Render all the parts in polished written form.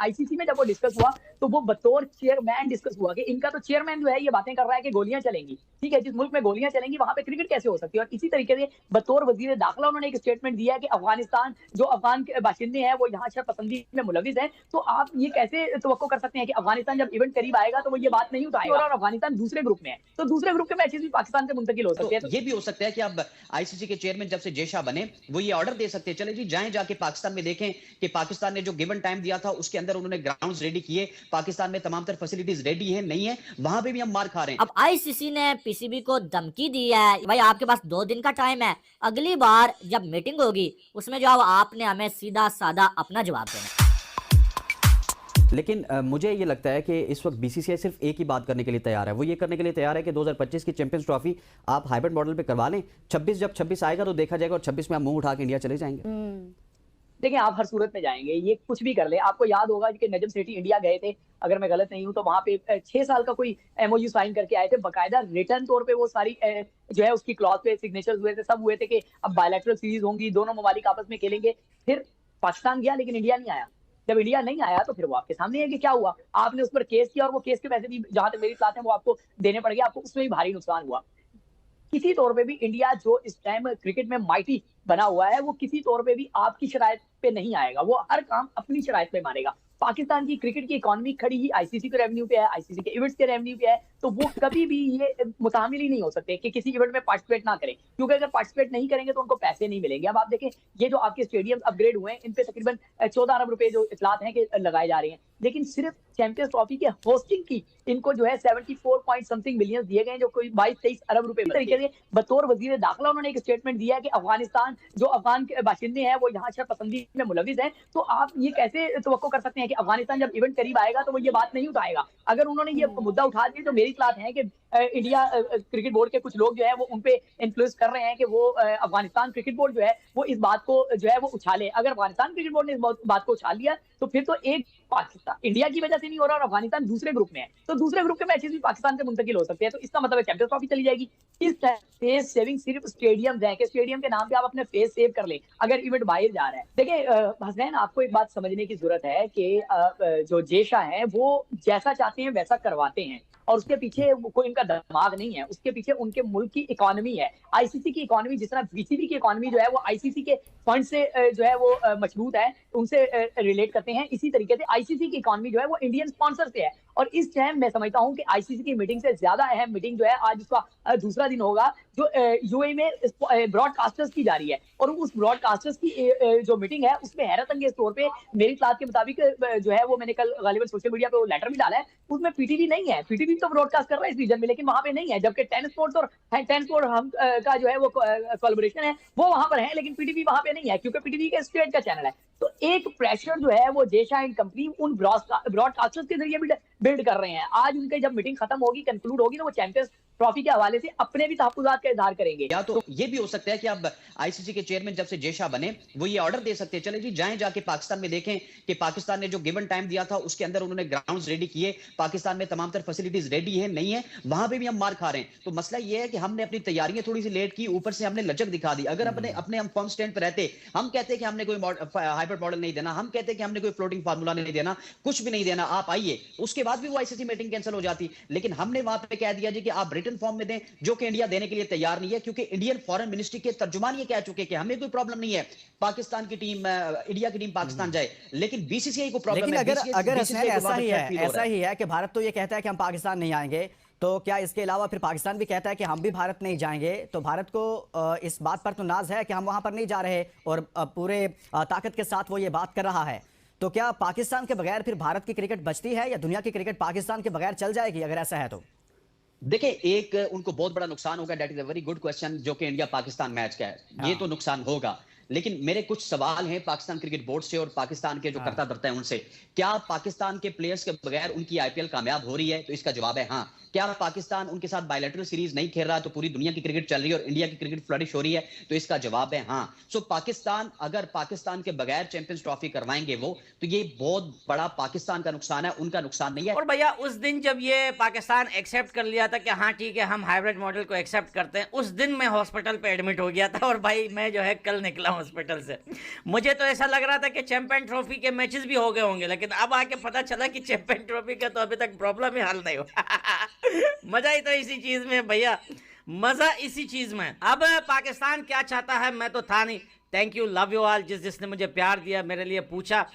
ICC में जब वो डिस्कस हुआ तो वो बतौर चेयरमैन डिस्कस हुआ कि इनका तो चेयरमैन जो है ये बातें कर रहा है कि गोलियां चलेंगी। ठीक है, जिस मुल्क में गोलियां चलेंगी वहां पे क्रिकेट कैसे हो सकती है। और इसी तरीके से बतौर वजीर दाखिला उन्होंने एक स्टेटमेंट दिया है कि अफगानिस्तान जो अफगान बाशिंदे हैं वो यहाँ शरपसंदी में मुलविस हैं। तो आप ये कैसे तवक्को कर सकते हैं कि अफगानिस्तान जब इवेंट करीब आएगा तो वो ये बात नहीं उठाएगा। और अफगानिस्तान दूसरे ग्रुप में है, तो दूसरे ग्रुप के मैचेस भी पाकिस्तान से मुंतकिल हो सकते तो हैं। ये भी हो सकता है कि अब आईसीसी के चेयरमैन जब से जय शाह बने वो ये ऑर्डर दे सकते हैं, चले जी जाएं जाके पाकिस्तान में देखें कि पाकिस्तान ने जो गिवन टाइम दिया था उसके अंदर उन्होंने ग्राउंड्स रेडी किए, पाकिस्तान में तमाम तर फैसिलिटीज रेडी है नहीं है, वहां पे भी हम मार खा रहे हैं। अब आईसीसी ने पीसीबी को धमकी दी है, भाई आपके पास 2 दिन का टाइम है, अगली बार जब मीटिंग होगी उसमें जो आपने हमें सीधा साधा अपना जवाब देना है। लेकिन मुझे ये लगता है कि इस वक्त बीसीसीआई सिर्फ एक ही बात करने के लिए तैयार है, वो ये करने के लिए तैयार है कि 2025 की चैंपियंस ट्रॉफी आप हाइब्रिड मॉडल पे करवा लें। 26 जब 26 आएगा तो देखा जाएगा और 26 में आप मुंह उठा के इंडिया चले जाएंगे। देखिए आप हर सूरत में जाएंगे, ये कुछ भी कर ले। आपको याद होगा कि नजम सेठी इंडिया गए थे, अगर मैं गलत नहीं हूं तो वहां पे 6 साल का कोई एमओयू साइन करके आए थे, बकायदा रिटर्न तौर पे वो सारी जो है उसकी क्लॉज पे सिग्नेचर्स हुए थे, सब हुए थे कि अब बायलैटरल सीरीज होंगी, दोनों ममालिक आपस में खेलेंगे। फिर पाकिस्तान गया लेकिन इंडिया नहीं आया। जब इंडिया नहीं आया तो फिर वो आपके सामने है कि क्या हुआ, आपने उस पर केस किया और वो केस के पैसे भी जहां तक मेरी बात है वो आपको देने पड़ गए, आपको उसमें भी भारी नुकसान हुआ। किसी तौर पे भी इंडिया जो इस टाइम क्रिकेट में माइटी बना हुआ है वो किसी तौर पे भी आपकी शरायत पे नहीं आएगा, वो हर काम अपनी शरायत पे मानेगा। पाकिस्तान की क्रिकेट की इकोनॉमी खड़ी ही आईसीसी के रेवेन्यू पे है, आईसीसी के इवेंट्स के रेवेन्यू पे है, तो वो कभी भी ये मुतामिल ही नहीं हो सकते कि किसी इवेंट में पार्टिसिपेट ना करें, क्योंकि अगर पार्टिसिपेट नहीं करेंगे तो उनको पैसे नहीं मिलेंगे। अब आप देखें ये जो आपके स्टेडियम अपग्रेड हुए हैं इन पे तकरीबन 14 अरब रुपए जो इतलात हैं कि लगाए जा रहे हैं, लेकिन सिर्फ चैंपियंस ट्रॉफी के होस्टिंग की इनको जो है 74 पॉइंट समथिंग मिलियन दिए गए, जो कोई 22-23 अरब रुपए। तरीके से बतौर वजीर दाखिला उन्होंने एक स्टेटमेंट दिया है कि अफगानिस्तान जो अफगान बाशिंदे हैं वो यहाँ शरपसंदी में मुलविस हैं। तो आप ये कैसे तवक्को कर सकते हैं कि अफगानिस्तान जब इवेंट करीब आएगा तो वो ये बात नहीं उठाएगा। अगर उन्होंने ये मुद्दा उठा दिया तो मेरी क्लास है कि इंडिया क्रिकेट बोर्ड के कुछ लोग जो है वो उन पे इन्फ्लुएंस कर रहे हैं कि वो अफगानिस्तान क्रिकेट बोर्ड जो है वो इस बात को जो है वो उछाले। अगर अफगानिस्तान क्रिकेट बोर्ड ने इस बात को उछाल लिया तो फिर तो एक पाकिस्तान इंडिया की वजह से नहीं हो रहा और अफगानिस्तान दूसरे ग्रुप में है, तो दूसरे ग्रुप के मैचेस भी पाकिस्तान से मुंतकिल हो सकते हैं। तो इसका मतलब चैंपियंस ट्रॉफी चली जाएगी। इस फेस सेविंग सिर्फ स्टेडियम है कि स्टेडियम के नाम पे आप अपने फेस सेव कर ले अगर इवेंट बाहर जा रहा है। देखिए हसनैन, आपको एक बात समझने की जरूरत है कि जो जेशा है वो जैसा चाहते हैं वैसा करवाते हैं और उसके पीछे कोई इनका दिमाग नहीं है, उसके पीछे उनके मुल्क की इकोनॉमी है। आईसीसी की इकोनॉमी जिस तरह बीसीबी की इकोनॉमी जो है वो आईसीसी के फंड से जो है वो मजबूत है, उनसे रिलेट करते हैं। इसी तरीके से आईसीसी की इकोनॉमी जो है वो इंडियन स्पॉन्सर से है। और इस टाइम मैं समझता हूं कि आईसीसी की मीटिंग से ज्यादा अहम मीटिंग जो है आज उसका दूसरा दिन होगा जो यूएई में ब्रॉडकास्टर्स की जा रही है। और उस ब्रॉडकास्टर्स की जो मीटिंग है उसमें हैरत अंगेज तौर पे मेरी क्लास के मुताबिक जो है वो मैंने कल गालिबन सोशल मीडिया पे वो लेटर भी डाला है, उसमें पीटीवी नहीं है। पीटीवी तो ब्रॉडकास्ट कर रहा है इस रीजन में लेकिन वहां पे नहीं है, जबकि टेन स्पोर्ट्स और टेन स्पोर्ट हम का जो है वो कोलैबोरेशन है वो वहां पर है, लेकिन पीटीवी वहां पे नहीं है क्योंकि पीटीवी का स्टेट का चैनल है। तो एक प्रेशर जो है वो जेशा एंड कंपनी उन ब्रॉडकास्टर्स के जरिए बिल्ड कर रहे हैं। आज उनकी जब मीटिंग खत्म होगी, कंक्लूड होगी, तो वो चैंपियंस ट्रॉफी के हवाले से अपने भी तहफ्फुज़ात का इजहार करेंगे। या तो ये भी हो सकता है कि अब आईसीसी के चेयरमैन जब से जय शाह बने वो ये ऑर्डर दे सकते हैं, चले जी जाएं जाके पाकिस्तान में देखें कि पाकिस्तान ने जो गिवन टाइम दिया था उसके अंदर उन्होंने ग्राउंड्स रेडी किए, पाकिस्तान में तमाम तर फैसिलिटीज रेडी है नहीं है, वहां पे भी हम मार खा रहे हैं। तो मसला ये है कि हमने अपनी तैयारियां थोड़ी सी लेट की, ऊपर से हमने लचक दिखा दी। अगर अपने हम फर्म स्टैंड पर रहते, हम कहते हैं कि हमने कोई हाइब्रिड मॉडल नहीं देना, हम कहते हैं कि हमने कोई फ्लोटिंग फार्मूला नहीं देना, कुछ भी नहीं देना, आप आइए, उसके बाद भी वो आईसीसी मीटिंग कैंसिल हो जाती। लेकिन हमने वहां पे कह दिया जी कि आप रिटन फॉर्म में दें, जो कि इंडिया देने के लिए तैयार नहीं है, क्योंकि इंडियन फॉरेन मिनिस्ट्री के तर्जुमान ये कह चुके कि हमें कोई प्रॉब्लम नहीं है पाकिस्तान की टीम इंडिया की टीम पाकिस्तान जाए, लेकिन बीसीसीआई को प्रॉब्लम है। अगर ऐसा ही है कि भारत तो ये कहता है कि हम पाकिस्तान नहीं आएंगे, तो क्या इसके अलावा फिर पाकिस्तान भी कहता है कि हम भी भारत नहीं जाएंगे? तो भारत को इस बात पर तो नाज है कि हम वहां पर नहीं जा रहे और पूरे ताकत के साथ वो ये बात कर रहा है। तो क्या पाकिस्तान के बगैर फिर भारत की क्रिकेट बचती है या दुनिया की क्रिकेट पाकिस्तान के बगैर चल जाएगी अगर ऐसा है तो? देखिए एक उनको बहुत बड़ा नुकसान होगा, that is a very good question, जो कि इंडिया पाकिस्तान मैच का है। ये तो नुकसान होगा, लेकिन मेरे कुछ सवाल हैं पाकिस्तान क्रिकेट बोर्ड से और पाकिस्तान के जो करता धरता है उनसे। क्या पाकिस्तान के प्लेयर्स के बगैर उनकी आईपीएल कामयाब हो रही है? तो इसका जवाब है हाँ। क्या पाकिस्तान उनके साथ बायलैटरल सीरीज नहीं खेल रहा तो पूरी दुनिया की क्रिकेट चल रही है और इंडिया की क्रिकेट फ्लरिश हो रही है? तो इसका जवाब है हाँ। सो पाकिस्तान अगर पाकिस्तान के बगैर चैंपियंस ट्रॉफी करवाएंगे वो, तो ये बहुत बड़ा पाकिस्तान का नुकसान है, उनका नुकसान नहीं है। और भैया उस दिन जब ये पाकिस्तान एक्सेप्ट कर लिया था कि हाँ ठीक है हम हाइब्रिड मॉडल को एक्सेप्ट करते हैं, उस दिन मैं हॉस्पिटल पे एडमिट हो गया था और भाई मैं जो है कल निकला हूं हॉस्पिटल से। मुझे तो ऐसा लग रहा था कि चैंपियन ट्रॉफी के मैचेस भी हो गए होंगे, लेकिन अब आके पता चला कि चैंपियन ट्रॉफी का तो अभी तक प्रॉब्लम ही हल नहीं हुआ। मजा ही तो इसी चीज में भैया, मजा इसी चीज में। अब पाकिस्तान क्या चाहता है मैं तो था नहीं। Thank you, love you all, जिसने मुझे प्यार दिया, मेरे लिए पूछा,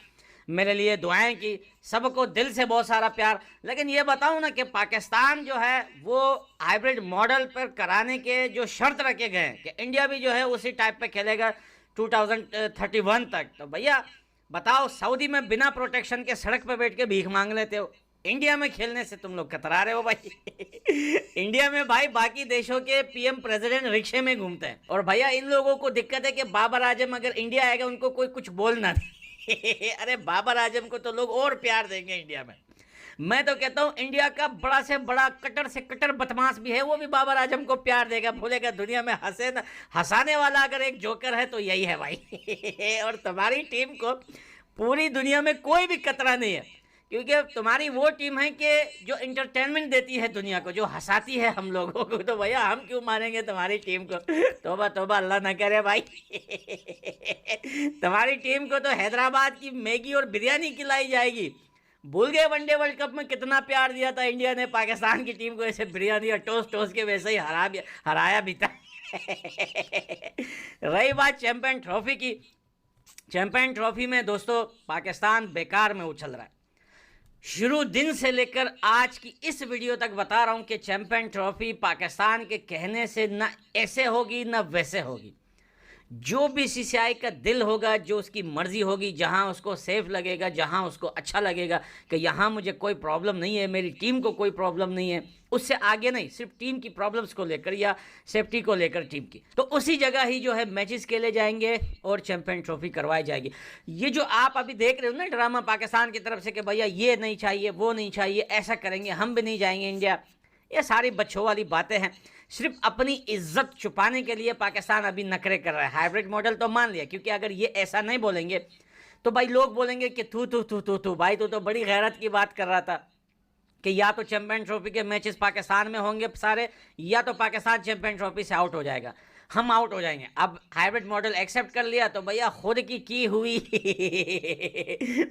मेरे लिए दुआएं की, सबको दिल से बहुत सारा प्यार। लेकिन ये बताऊं ना कि पाकिस्तान जो है वो हाइब्रिड मॉडल पर कराने के जो शर्त रखे गए हैं कि इंडिया भी जो है उसी टाइप पे खेलेगा 2031 तक। तो भैया बताओ, सऊदी में बिना प्रोटेक्शन के सड़क पे बैठ के भीख मांग लेते हो, इंडिया में खेलने से तुम लोग कतरा रहे हो भाई। इंडिया में भाई बाकी देशों के पीएम प्रेसिडेंट रिक्शे में घूमते हैं, और भैया इन लोगों को दिक्कत है कि बाबर आजम अगर इंडिया आएगा उनको कोई कुछ बोलना नहीं। अरे बाबर आजम को तो लोग और प्यार देंगे इंडिया में। मैं तो कहता हूँ इंडिया का बड़ा से बड़ा कट्टर से कट्टर बदमाश भी है, वो भी बाबर आजम को प्यार देगा, बोलेगा दुनिया में हंसाने वाला अगर एक जोकर है तो यही है भाई। और तुम्हारी टीम को पूरी दुनिया में कोई भी खतरा नहीं है, क्योंकि तुम्हारी वो टीम है कि जो इंटरटेनमेंट देती है दुनिया को, जो हंसाती है हम लोगों को। तो भैया हम क्यों मारेंगे तुम्हारी टीम को? तौबा तौबा, अल्लाह ना करे भाई। तुम्हारी टीम को तो हैदराबाद की मैगी और बिरयानी खिलाई जाएगी। भूल गए वनडे वर्ल्ड कप में कितना प्यार दिया था इंडिया ने पाकिस्तान की टीम को, ऐसे बिरयानी और टोस्ट के वैसे ही हराया भी था। रही बात चैंपियन ट्रॉफी की, चैंपियन ट्रॉफी में दोस्तों पाकिस्तान बेकार में उछल रहा है। शुरू दिन से लेकर आज की इस वीडियो तक बता रहा हूं कि चैंपियन ट्रॉफी पाकिस्तान के कहने से ना ऐसे होगी ना वैसे होगी। जो बीसीसीआई का दिल होगा, जो उसकी मर्जी होगी, जहां उसको सेफ लगेगा, जहां उसको अच्छा लगेगा कि यहां मुझे कोई प्रॉब्लम नहीं है, मेरी टीम को कोई प्रॉब्लम नहीं है, उससे आगे नहीं, सिर्फ टीम की प्रॉब्लम्स को लेकर या सेफ्टी को लेकर टीम की, तो उसी जगह ही जो है मैचेस खेले जाएंगे और चैंपियन ट्रॉफी करवाई जाएगी। ये जो आप अभी देख रहे हो ना ड्रामा पाकिस्तान की तरफ से कि भैया ये नहीं चाहिए, वो नहीं चाहिए, ऐसा करेंगे, हम भी नहीं जाएंगे इंडिया, ये सारी बच्चों वाली बातें हैं। सिर्फ अपनी इज्जत छुपाने के लिए पाकिस्तान अभी नखरे कर रहा है। हाइब्रिड मॉडल तो मान लिया, क्योंकि अगर ये ऐसा नहीं बोलेंगे तो भाई लोग बोलेंगे कि तू भाई तू तो बड़ी गैरत की बात कर रहा था कि या तो चैंपियन ट्रॉफी के मैचेस पाकिस्तान में होंगे सारे, या तो पाकिस्तान चैंपियन ट्रॉफी से आउट हो जाएगा, हम आउट हो जाएंगे। अब हाइब्रिड मॉडल एक्सेप्ट कर लिया तो भैया खुद की हुई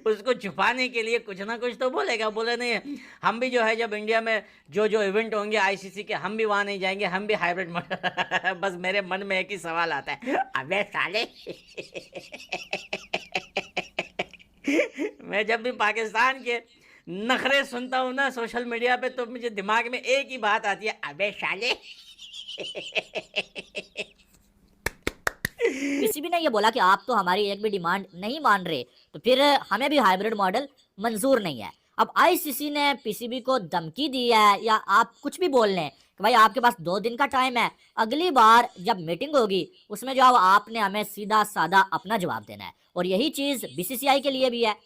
उसको छुपाने के लिए कुछ ना कुछ तो बोलेगा। बोले नहीं, हम भी जो है जब इंडिया में जो इवेंट होंगे आईसीसी के, हम भी वहाँ नहीं जाएंगे, हम भी हाइब्रिड मॉडल। बस मेरे मन में एक ही सवाल आता है, अबे साले मैं जब भी पाकिस्तान के नखरे सुनता हूँ ना सोशल मीडिया पे, तो मुझे दिमाग में एक ही बात आती है, अबे साले। किसी भी ने ये बोला कि आप तो हमारी एक भी डिमांड नहीं मान रहे, तो फिर हमें भी हाइब्रिड मॉडल मंजूर नहीं है। अब आईसीसी ने पीसीबी को धमकी दी है, या आप कुछ भी बोल लें कि भाई आपके पास 2 दिन का टाइम है, अगली बार जब मीटिंग होगी उसमें जो आपने हमें सीधा साधा अपना जवाब देना है। और यही चीज बीसीसीआई के लिए भी है,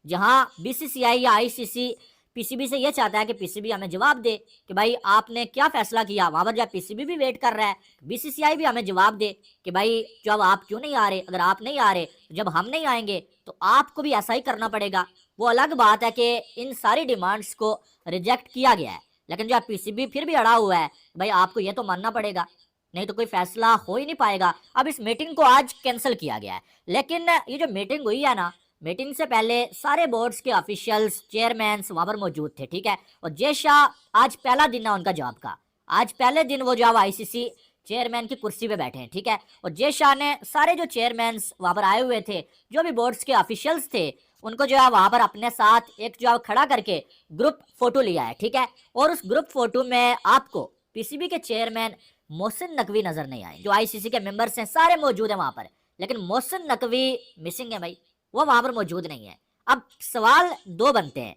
जहां बीसीसीआई या आईसीसी पीसीबी से ये चाहता है कि पीसीबी हमें जवाब दे कि भाई आपने क्या फैसला किया। वहां पर जब पीसीबी भी वेट कर रहा है, बीसीसीआई भी हमें जवाब दे कि भाई जब आप क्यों नहीं आ रहे, अगर आप नहीं आ रहे तो जब हम नहीं आएंगे तो आपको भी ऐसा ही करना पड़ेगा। वो अलग बात है कि इन सारी डिमांड्स को रिजेक्ट किया गया है, लेकिन जो पीसीबी फिर भी अड़ा हुआ है, भाई आपको ये तो मानना पड़ेगा, नहीं तो कोई फैसला हो ही नहीं पाएगा। अब इस मीटिंग को आज कैंसिल किया गया है, लेकिन ये जो मीटिंग हुई है ना, मीटिंग से पहले सारे बोर्ड्स के ऑफिशियल्स, चेयरमैन्स वहां पर मौजूद थे, ठीक है। और जय शाह आज पहला दिन है उनका जॉब का, आज पहले दिन वो जो आईसीसी चेयरमैन की कुर्सी पे बैठे हैं, ठीक है। और जय शाह ने सारे जो चेयरमैन्स वहां पर आए हुए थे, जो भी बोर्ड्स के ऑफिशियल्स थे, उनको जो है वहां पर अपने साथ एक जो खड़ा करके ग्रुप फोटो लिया है, ठीक है। और उस ग्रुप फोटो में आपको पीसीबी के चेयरमैन मोहसिन नकवी नजर नहीं आए। जो आईसीसी के मेंबर्स हैं सारे मौजूद हैं वहां पर, लेकिन मोहसिन नकवी मिसिंग है भाई, वो वहां पर मौजूद नहीं है। अब सवाल 2 बनते हैं,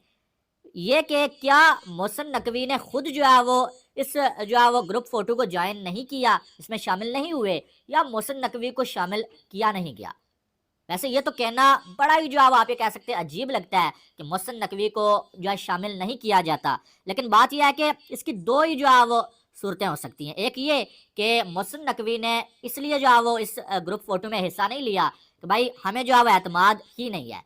ये कि क्या मोहसिन नकवी ने खुद जो है वो इस जो है वो ग्रुप फोटो को ज्वाइन नहीं किया, इसमें शामिल नहीं हुए, या मोहसिन नकवी को शामिल किया नहीं गया। वैसे ये तो कहना बड़ा ही जो है आप ये कह सकते हैं अजीब लगता है कि मोहसिन नकवी को जो है शामिल नहीं किया जाता, लेकिन बात यह है कि इसकी 2 ही जो है वो सूरतें हो सकती हैं। एक ये कि मोहसिन नकवी ने इसलिए जो है वो इस ग्रुप फोटो में हिस्सा नहीं लिया कि भाई हमें जो है वो एतमाद ही नहीं है,